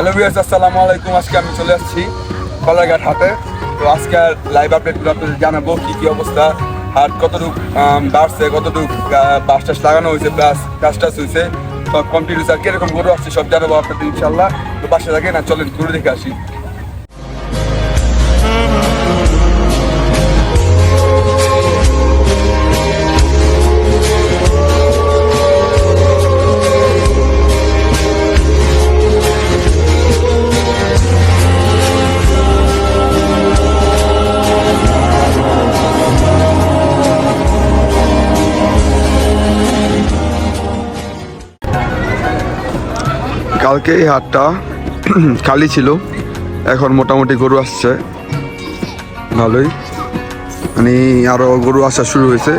Hello viewers, আসসালামু আলাইকুম। আজকে আমি চলে আসছি কলারঘাট হাটে। তো আজকে লাইভ আপডেটগুলো আপনাদের জানাবো কি অবস্থা, হাট কতটুকু বাড়ছে, কতটুকু বাস টাস লাগানো হয়েছে, প্লাস কাজ টাজ হয়েছে, সব কমপ্লিট হয়েছে, আর কিরকম গরু আসছে সব জানাবো আপনাদের ইনশাল্লাহ। তো বাসা থাকে না, চলেন ঘুরে দেখে আসি। কালকে এই হাটটা খালি ছিল, এখন মোটামুটি গরু আসছে ভালোই, মানে আরো গরু আসা শুরু হয়েছে।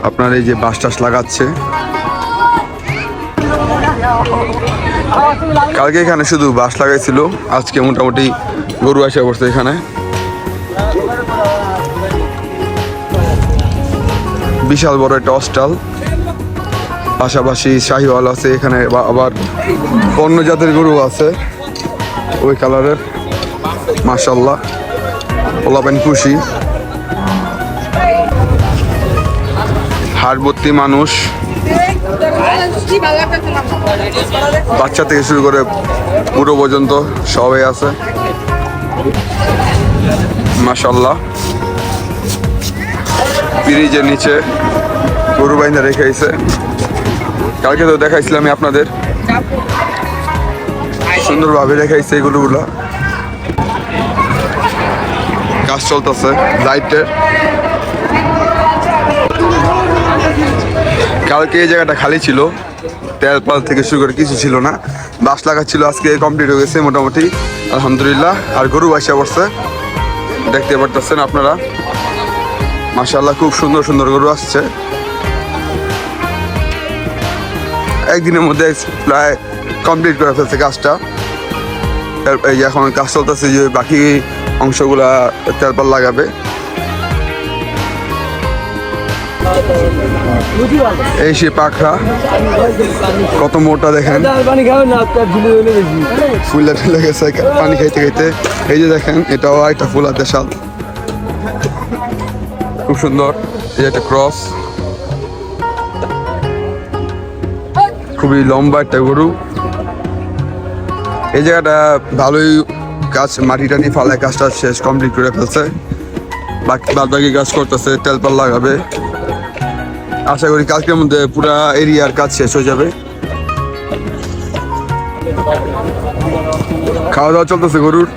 আপনার এই যে বাস টাস লাগাচ্ছে, কালকে এখানে শুধু বাস লাগাইছিল, আজকে মোটামুটি গরু আসা পড়ছে এখানে। বিশাল বড় একটা অস্টাল, পাশাপাশি শাহিওয়াল আছে এখানে, আবার অন্য জাতের গরু আছে ওই কালারের। মাশাআল্লাহ, ওলাবেন খুশি। হাট ভর্তি মানুষ, বাচ্চা থেকে শুরু করে বুড়ো পর্যন্ত সবাই আছে। মাশাআল্লাহ, ব্রিজের নিচে গরু বাইন্দা রেখেছে। কালকে তো দেখাইছিলাম আমি আপনাদের, সুন্দরভাবে দেখাইছে এই গরুগুলো। কাজ চলতেছে লাইটের। কালকে এই জায়গাটা খালি ছিল, তেল পাল থেকে শুরু করে কিছু ছিল না, বাস লাগাচ্ছিল। আজকে কমপ্লিট হয়ে গেছে মোটামুটি, আলহামদুলিল্লাহ। আর গরু আসা পড়ছে, দেখতে পারতেছেন আপনারা। মাশাআল্লাহ, খুব সুন্দর সুন্দর গরু আসছে। একদিনের মধ্যে প্রায় কমপ্লিট করে ফেলছে কাজটা। এই যে এখন কাজ চলতেছে, যে বাকি অংশগুলা তেলপাল লাগাবে। এই সে পাখরা, কত মোটা দেখেন, ফুলে ঠেলে গেছে পানি খাইতে খাইতে। এই যে দেখেন, এটাও একটা ফুল আর দেশাল, খুব সুন্দর। এই একটা ক্রস, খুবই লম্বা একটা গরু। এই জায়গাটা ভালোই কাজ, মাটি টানি ফালায় কাজটা শেষ কমপ্লিট করে ফেলছে। বাকি কাজ করতেছে, তেলপাল লাগাবে। আশা করি কালকের মধ্যে পুরা এরিয়ার কাজ শেষ হয়ে যাবে। খাওয়া দাওয়া চলতেছে গরুর,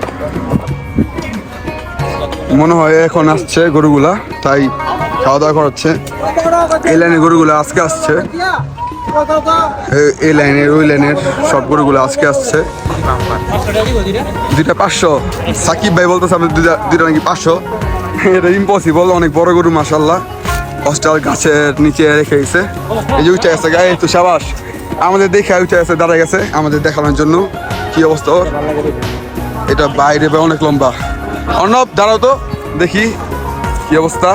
মনে হয় এখন আসছে গরুগুলা, তাই খাওয়া দাওয়া করাচ্ছে। এই লাইনের গরুগুলা আজকে আসছে, এই লাইনের ওই লাইনের সব গরুগুলো আজকে আসছে। দুইটা 500, সাকিব ভাই বলতেছে আপনি দুইটা নাকি 500। এটা ইম্পসিবল, অনেক বড় গরু মাশাআল্লাহ। হস্টাল গাছের নিচে রেখে গেছে। এই যে উঠে গেছে গায়ে, তো সাবাস, আমাদের দেখে উঠে গেছে, দাঁড়ায় গেছে আমাদের দেখানোর জন্য। কি অবস্থা ওর, এটা বাইরে অনেক লম্বা। অর্ণব দাঁড়াও তো দেখি কি অবস্থা।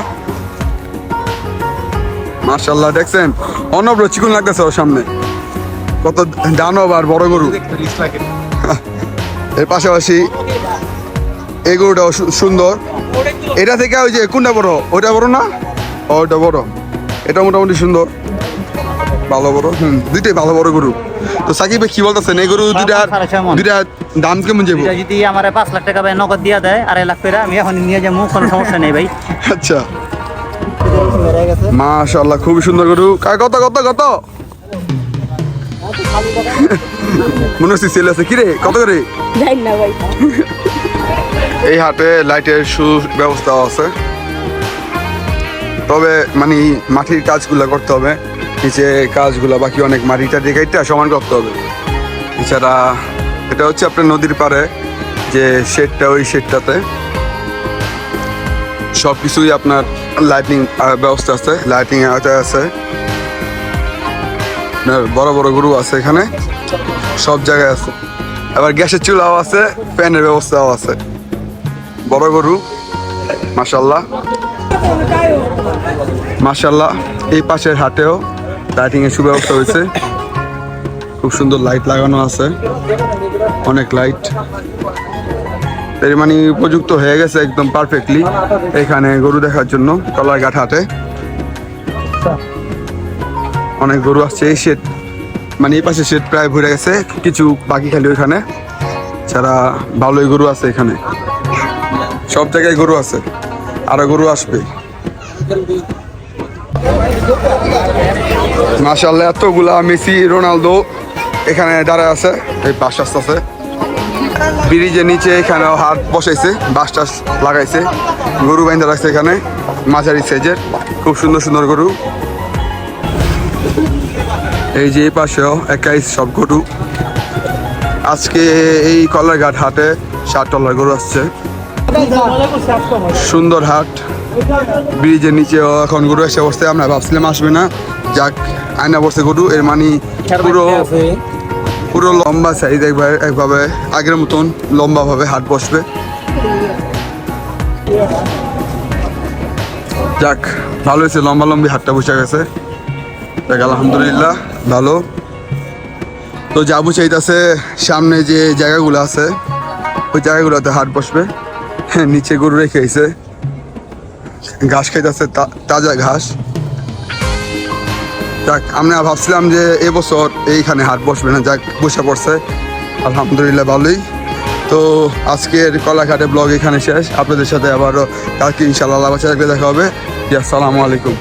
মাশাআল্লাহ, দেখছেন অর্ণব চিকুন লাগতেছে ওর সামনে, কত দানব আর বড় গরু। এর পাশাপাশি এই গরুটাও সুন্দর। এটা থেকে ওই যে কোনটা বড়, ওইটা বড় না? ওইটা বড়, এটা মোটামুটি সুন্দর, ভালো বড়। দুইটাই ভালো বড় গরু। তো সাকিব কি বলতেছেন, এই গরু দুইটা দাম কেমন যাবো? যদি আমার 5 লাখ টাকা ভাই নগদ দিয়ে দেয়, 2.5 লাখ করে, আমি এখন নিয়ে যাবো, কোনো সমস্যা নেই ভাই। আচ্ছা, মাশাআল্লাহ, খুবই সুন্দর গরু। কত কত কত মনে হচ্ছে সেল আছে, কিরে কত করে? এই হাটে লাইটের সুব্যবস্থা আছে, তবে মানে মাটির কাজগুলা করতে হবে, নিচে কাজগুলা বাকি অনেক মাটিটা দিকে সমান করতে হবে। এছাড়া এটা হচ্ছে আপনার নদীর পাড়ে যে শেডটা, ওই শেডটাতে সব কিছুই আপনার লাইটিং ব্যবস্থা আছে, লাইটিং আছে, বড় বড় গরু আছে এখানে, সব জায়গায় আছে। আবার গ্যাসের চুলাও আছে, ফ্যানের ব্যবস্থাও আছে। বড় গরু মাশাআল্লাহ মাশাআল্লাহ। এই পাশের হাটেও লাইটিং এর সুব্যবস্থা হয়েছে। খুব সুন্দর লাইট লাগানো আছে, অনেক লাইট। এর মানে উপযুক্ত হয়ে গেছে একদম পারফেক্টলি এখানে গরু দেখার জন্য। কলারঘাট হাটে অনেক গরু আসছে। এই শেড মানে এই পাশে শেড প্রায় ভরে গেছে, কিছু বাকি খালি ওইখানে ছাড়া ভালোই গরু আছে এখানে, সব জায়গায় গরু আছে, আরো গরু আসবে মাশাআল্লাহ। এতগুলা মেসি রোনালদো এখানে দাঁড়ায় আছে, এই বাস আসতেছে ব্রিজের নিচে, এখানেও হাট বসাইছে, বাস টাস লাগাইছে, গরু বাইন্ধা রাখছে এখানে মাঝারি সাইজের, খুব সুন্দর সুন্দর গরু। এই যে এই পাশেও একাই সব গরু। আজকে এই কলারঘাট হাটে 60 টলার গরু আসছে, সুন্দর হাট। ব্রিজের নিচেও এখন গরু এসে বসতে, আমরা ভাবছিলাম আসবে না, যাক আয়না বসে গরু। এর মানে পুরো লম্বা সাইজ একভাবে আগের মতন লম্বা ভাবে হাট বসবে। যাক ভালো হয়েছে, লম্বা লম্বি হাটটা বসে গেছে, দেখ আলহামদুলিল্লাহ ভালো। তো যাবো চাইতেছে সামনে যে জায়গাগুলো আছে ওই জায়গাগুলোতে হাট বসবে। নিচে গরু রেখে আইছে, ঘাস খাইতেছে, তাজা ঘাস। যাক আমরা ভাবছিলাম যে এবছর এইখানে হাট বসবে না, যাক বসে পড়ছে আলহামদুলিল্লাহ ভালোই। তো আজকের কলাঘাটে ব্লগ এখানে শেষ, আপনাদের সাথে আবারও কালকে ইনশাআল্লাহ দেখা হবে। আসসালামু আলাইকুম।